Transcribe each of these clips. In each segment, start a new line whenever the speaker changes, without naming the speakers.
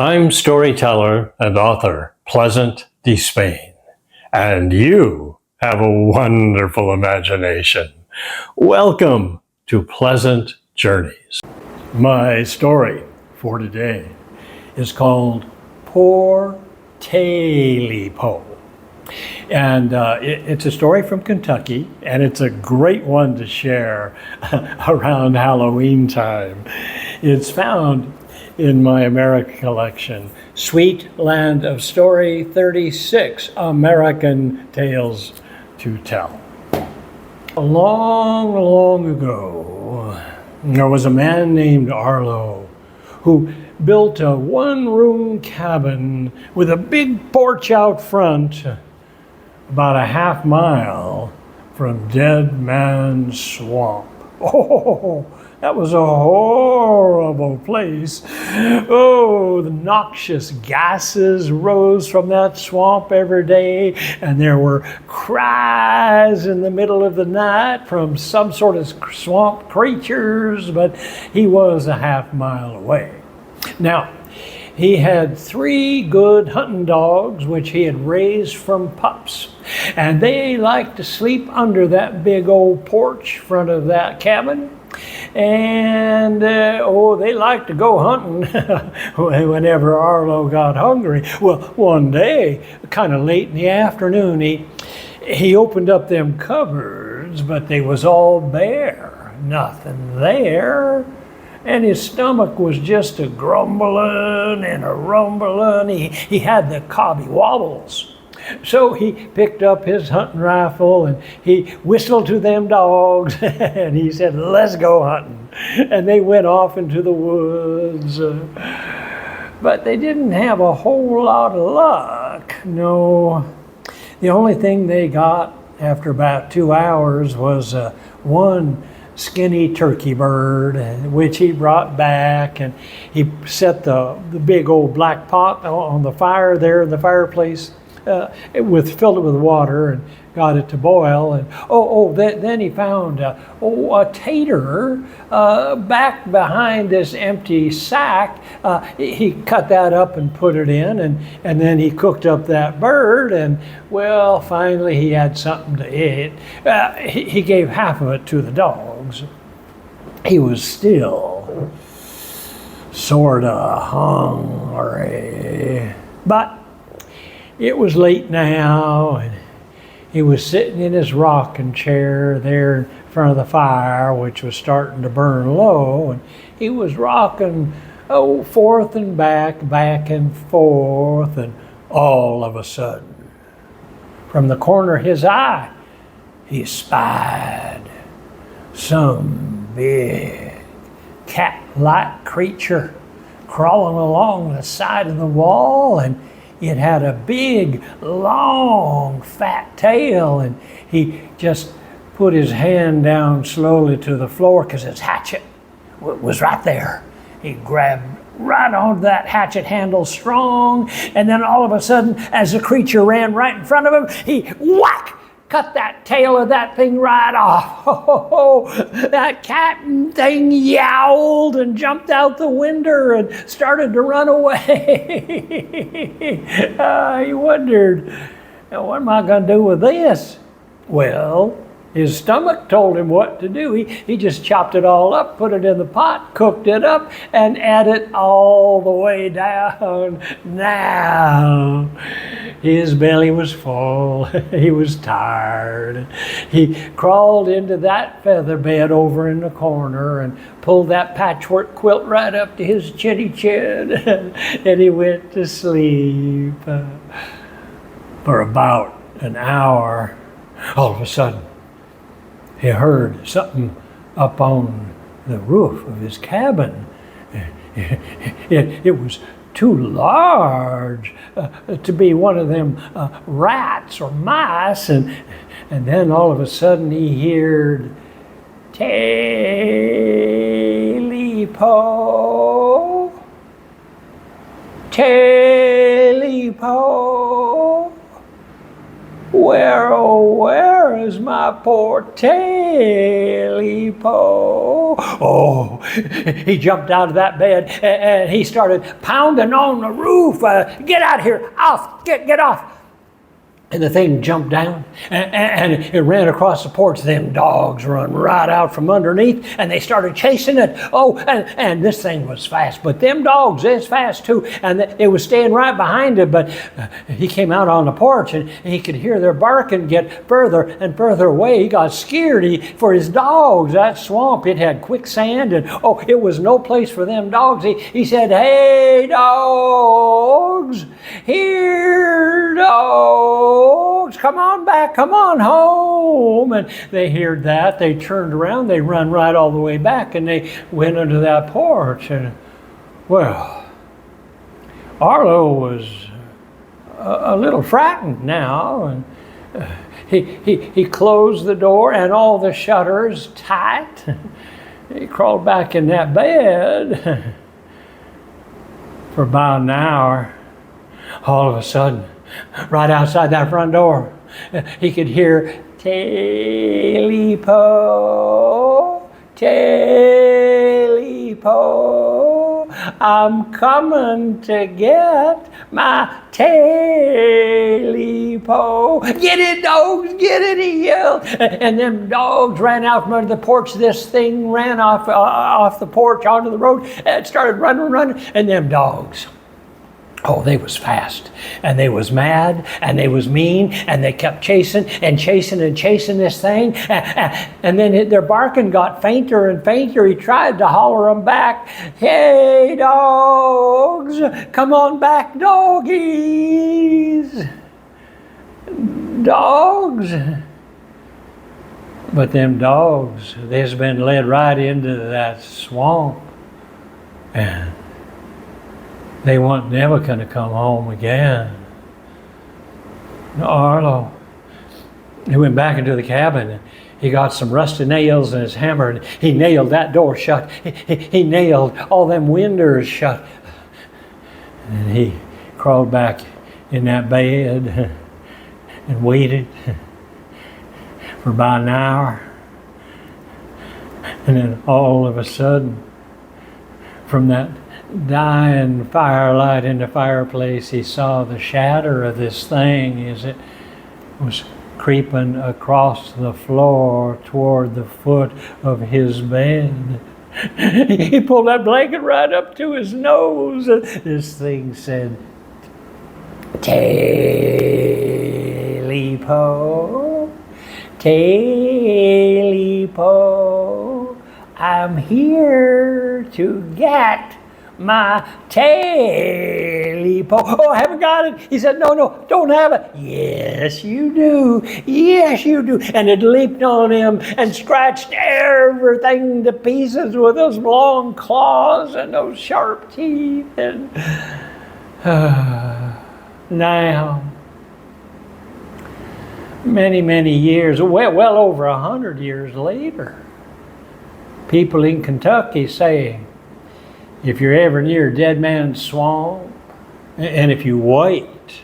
I'm storyteller and author Pleasant Despain, and you have a wonderful imagination. Welcome to Pleasant Journeys. My story for today is called Poor Tail-eee-poe. And it's a story from Kentucky, and it's a great one to share around Halloween time. It's found in my America collection, Sweet Land of Story 36, American Tales to Tell. Long, long ago, there was a man named Arlo who built a one-room cabin with a big porch out front, about a half mile from Dead Man's Swamp. Oh, that was a horrible place. Oh, the noxious gases rose from that swamp every day, and there were cries in the middle of the night from some sort of swamp creatures, but he was a half mile away. Now, he had 3 good hunting dogs, which he had raised from pups. And they liked to sleep under that big old porch front of that cabin. And, they liked to go hunting whenever Arlo got hungry. Well, one day, kind of late in the afternoon, he opened up them cupboards, but they was all bare. Nothing there. And his stomach was just a grumbling and a rumbling. He had the cobby wobbles. So he picked up his hunting rifle and he whistled to them dogs and he said, "Let's go hunting." And they went off into the woods. But they didn't have a whole lot of luck. No, the only thing they got after about 2 hours was one skinny turkey bird, which he brought back, and he set the big old black pot on the fire there in the fireplace, filled it with water and got it to boil. And then he found a tater back behind this empty sack. He cut that up and put it in, and then he cooked up that bird, and well, finally he had something to eat. He gave half of it to the dogs. He was still sort of hungry, but it was late now, and he was sitting in his rocking chair there in front of the fire, which was starting to burn low, and he was rocking forth and back and forth, and all of a sudden, from the corner of his eye, he spied some big cat-like creature crawling along the side of the wall, and it had a big, long, fat tail, and he just put his hand down slowly to the floor because his hatchet was right there. He grabbed right onto that hatchet handle strong, and then all of a sudden, as the creature ran right in front of him, he whack! Cut that tail of that thing right off. That cat thing yowled and jumped out the window and started to run away. He wondered, what am I going to do with this? Well, his stomach told him what to do. He just chopped it all up, put it in the pot, cooked it up, and ate it all the way down. Now, his belly was full. He was tired. He crawled into that feather bed over in the corner and pulled that patchwork quilt right up to his chinny chin, and he went to sleep. For about an hour, all of a sudden, he heard something up on the roof of his cabin. It was too large to be one of them rats or mice, and then all of a sudden he heard, "Tail-eee-poe, Tail-eee-poe, where, oh, where where's my poor Tail-eee-poe? Oh, he jumped out of that bed and he started pounding on the roof. Get out of here, off, get off. And the thing jumped down and it ran across the porch. Them dogs run right out from underneath and they started chasing it. Oh, and this thing was fast, but them dogs is fast too. And it was staying right behind it, but he came out on the porch and he could hear their barking get further and further away. He got scared for his dogs. That swamp, it had quicksand and oh, it was no place for them dogs. He said, hey dogs, here dogs. Come on back, come on home. And they heard that. They turned around, they run right all the way back, and they went under that porch. And, well, Arlo was a little frightened now. And he closed the door and all the shutters tight. He crawled back in that bed. For about an hour, all of a sudden, right outside that front door, he could hear Tail-eee-poe, Tail-eee-poe, I'm coming to get my Tail-eee-poe. Get it, dogs, get it, he yelled. And them dogs ran out from under the porch. This thing ran off the porch onto the road and started running, and them dogs, oh, they was fast, and they was mad, and they was mean, and they kept chasing this thing, and then their barking got fainter and fainter. He tried to holler them back, hey dogs, come on back, doggies, dogs. But them dogs, they's been led right into that swamp, and they weren't never going to come home again. Arlo, he went back into the cabin and he got some rusty nails and his hammer and he nailed that door shut. He nailed all them windows shut. And he crawled back in that bed and waited for about an hour. And then all of a sudden, from that dying firelight in the fireplace, he saw the shadow of this thing as it was creeping across the floor toward the foot of his bed. He pulled that blanket right up to his nose. This thing said, Tail-eee-poe, Tail-eee-poe, I'm here to get my Tail-eee-poe. Oh, I haven't got it. He said, no, don't have it. Yes, you do. Yes, you do. And it leaped on him and scratched everything to pieces with those long claws and those sharp teeth. And now, many years, well over 100 years later, people in Kentucky say, if you're ever near Dead Man's Swamp, and if you wait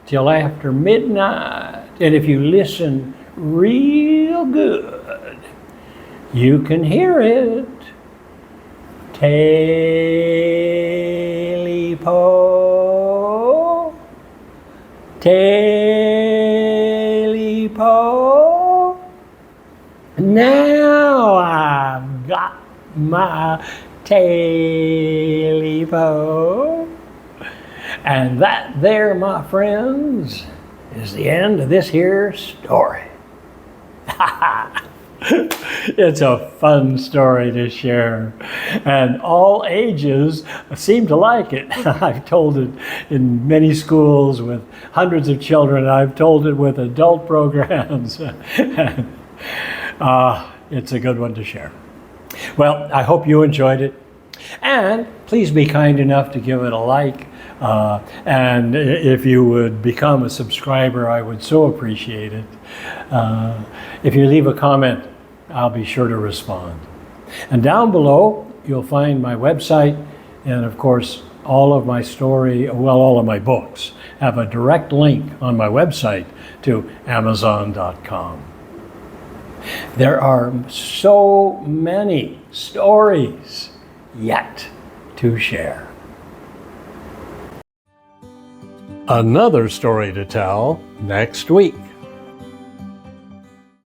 till after midnight, and if you listen real good, you can hear it. Tail-eee-poe, Tail-eee-poe, now I've got my Tail-eee-poe. And that there, my friends, is the end of this here story. It's a fun story to share, and all ages seem to like it. I've told it in many schools with hundreds of children. I've told it with adult programs. It's a good one to share. Well, I hope you enjoyed it. And please be kind enough to give it a like. And if you would become a subscriber, I would so appreciate it. If you leave a comment, I'll be sure to respond. And down below, you'll find my website, and of course, all of my books have a direct link on my website to Amazon.com. There are so many stories yet to share. Another story to tell next week.